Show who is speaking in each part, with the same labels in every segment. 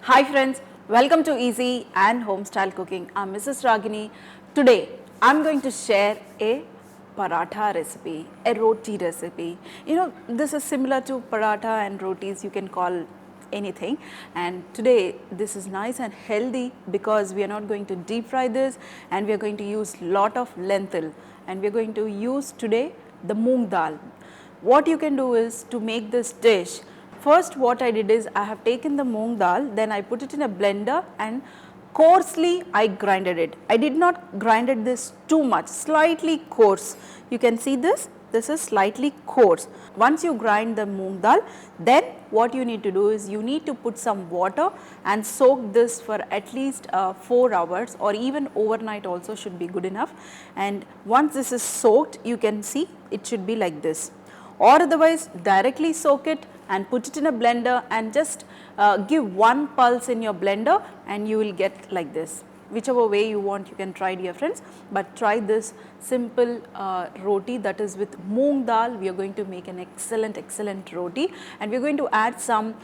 Speaker 1: Hi friends, welcome to Easy and Homestyle Cooking. I'm Mrs. Ragini. Today I'm going to share a paratha recipe, a roti recipe. This is similar to paratha and rotis, you can call anything. And today this is nice and healthy because we are not going to deep fry this, and we are going to use lot of lentil, and we are going to use today the moong dal. What you can do is to make this dish. First what I did is I have taken the moong dal, then I put it in a blender and coarsely I grinded it. I did not grinded this too much, slightly coarse. You can see this is slightly coarse. Once you grind the moong dal, then what you need to do is you need to put some water and soak this for at least 4 hours, or even overnight also should be good enough. And once this is soaked, you can see it should be like this, or otherwise directly soak it and put it in a blender and just give one pulse in your blender and you will get like this. Whichever way you want, you can try, dear friends, but try this simple roti, that is with moong dal. We are going to make an excellent roti, and we are going to add some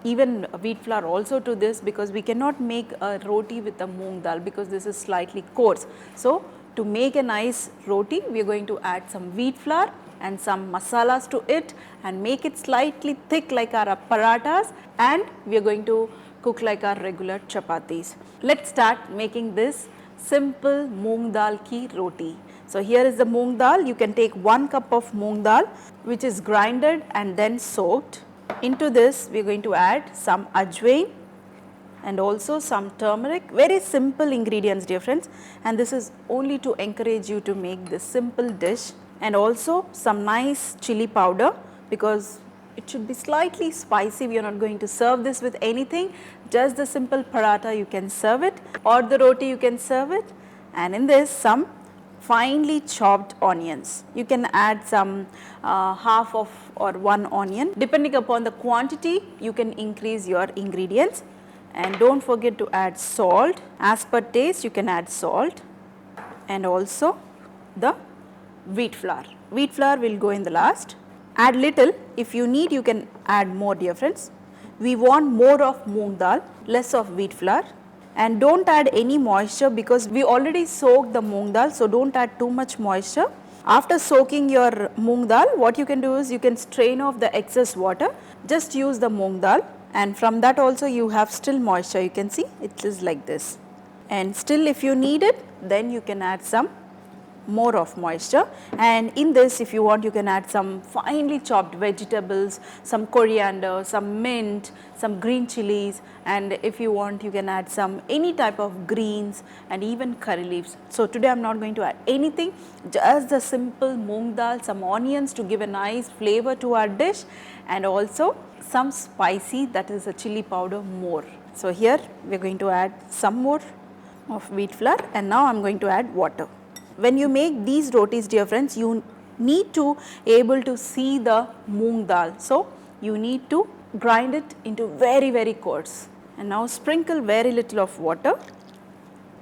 Speaker 1: even wheat flour also to this, because we cannot make a roti with the moong dal because this is slightly coarse. So to make a nice roti, we are going to add some wheat flour and some masalas to it and make it slightly thick like our parathas, and we are going to cook like our regular chapatis. Let's start making this simple moong dal ki roti. So here is the moong dal. You can take 1 cup of moong dal which is grinded and then soaked. Into this we are going to add some ajwain and also some turmeric. Very simple ingredients, dear friends, and this is only to encourage you to make this simple dish. And also some nice chili powder, because it should be slightly spicy. We are not going to serve this with anything, just the simple paratha you can serve it, or the roti you can serve it. And in this some finely chopped onions. You can add some half of or 1 onion. Depending upon the quantity, you can increase your ingredients. And don't forget to add salt. As per taste, you can add salt, and also the wheat flour. Wheat flour will go in the last. Add little. If you need, you can add more, dear friends. We want more of moong dal, less of wheat flour. And don't add any moisture because we already soaked the moong dal, so don't add too much moisture. After soaking your moong dal, what you can do is you can strain off the excess water. Just use the moong dal, and from that also you have still moisture. You can see it is like this. And still, if you need it, then you can add some more of moisture. And in this, if you want, you can add some finely chopped vegetables, some coriander, some mint, some green chilies, and if you want, you can add some any type of greens and even curry leaves. So today I'm not going to add anything, just the simple moong dal, some onions to give a nice flavor to our dish, and also some spicy, that is a chili powder more. So here we are going to add some more of wheat flour, and now I'm going to add water. When you make these rotis, dear friends, you need to able to see the moong dal. So you need to grind it into very coarse. And now sprinkle very little of water.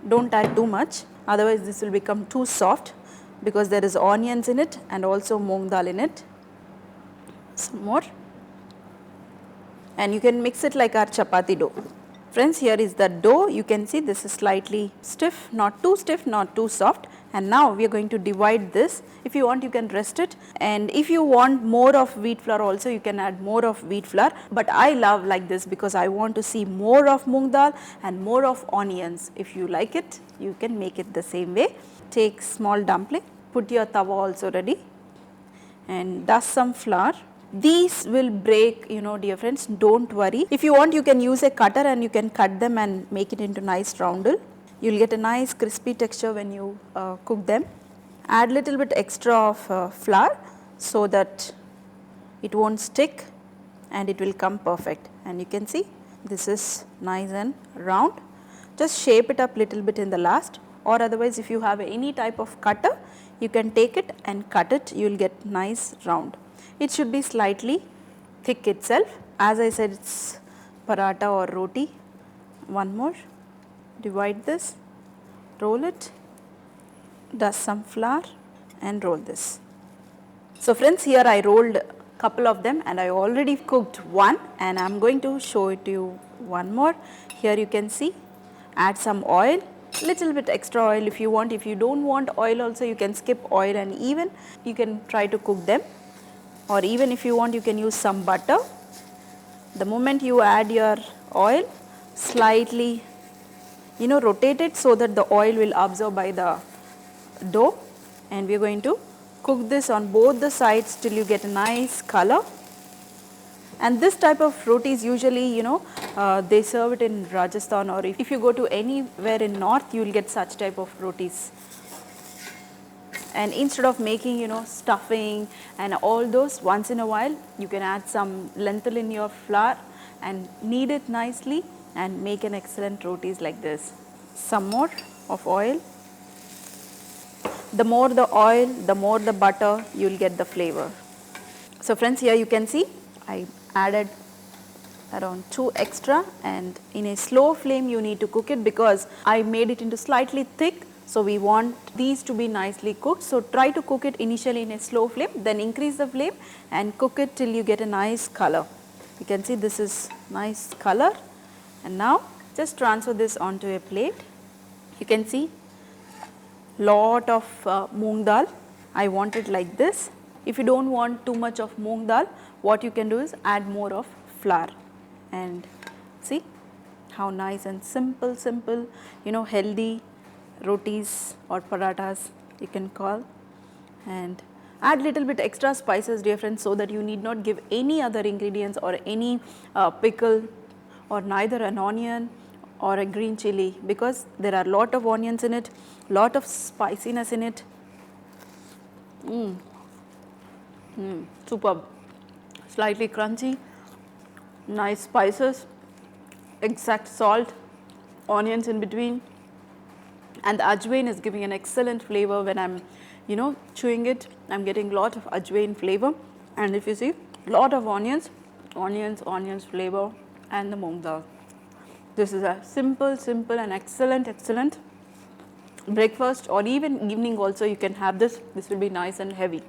Speaker 1: Don't add too much, otherwise this will become too soft, because there is onions in it and also moong dal in it. Some more. And you can mix it like our chapati dough. Friends, here is the dough. You can see this is slightly stiff, not too soft. And now we are going to divide this. If you want, you can rest it, and if you want more of wheat flour also, you can add more of wheat flour, but I love like this because I want to see more of moong dal and more of onions. If you like it, you can make it the same way. Take small dumpling, put your tawa also ready, and dust some flour. These will break, dear friends, don't worry. If you want, you can use a cutter and you can cut them and make it into nice roundel. You will get a nice crispy texture when you cook them. Add little bit extra of flour so that it won't stick and it will come perfect. And you can see this is nice and round. Just shape it up little bit in the last, or otherwise if you have any type of cutter, you can take it and cut it. You will get nice round. It should be slightly thick itself. As I said, it's paratha or roti. One more. Divide this, roll it, dust some flour and roll this. So friends, here I rolled couple of them and I already cooked one, and I am going to show it to you one more. Here you can see, add some oil, little bit extra oil if you want. If you don't want oil also, you can skip oil and even you can try to cook them, or even if you want you can use some butter. The moment you add your oil, slightly rotate it so that the oil will absorb by the dough, and we are going to cook this on both the sides till you get a nice color. And this type of rotis usually they serve it in Rajasthan, or if you go to anywhere in north you will get such type of rotis. And instead of making stuffing and all those, once in a while you can add some lentil in your flour and knead it nicely and make an excellent rotis like this. Some more of oil. The more the oil, the more the butter, you will get the flavor. So friends, here you can see I added around 2 extra, and in a slow flame you need to cook it because I made it into slightly thick. So we want these to be nicely cooked. So try to cook it initially in a slow flame, then increase the flame and cook it till you get a nice color. You can see this is nice color. And now just transfer this onto a plate. You can see lot of moong dal. I want it like this. If you don't want too much of moong dal, what you can do is add more of flour. And see how nice and simple, healthy rotis or parathas you can call. And add little bit extra spices, dear friends, so that you need not give any other ingredients or any pickle, or neither an onion or a green chili, because there are lot of onions in it, lot of spiciness in it. Superb. Slightly crunchy, nice spices, exact salt, onions in between, and the ajwain is giving an excellent flavor. When I'm chewing it, I'm getting lot of ajwain flavor. And if you see, lot of onions flavor, and the moong dal. This is a simple and excellent breakfast, or even evening also you can have this. This will be nice and heavy.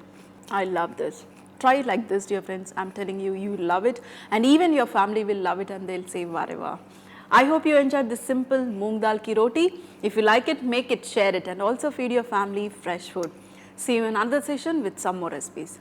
Speaker 1: I love this. Try it like this, dear friends. I'm telling you, you will love it, and even your family will love it, and they'll say vareva. I hope you enjoyed this simple moong dal ki roti. If you like it, make it, share it, and also feed your family fresh food. See you in another session with some more recipes.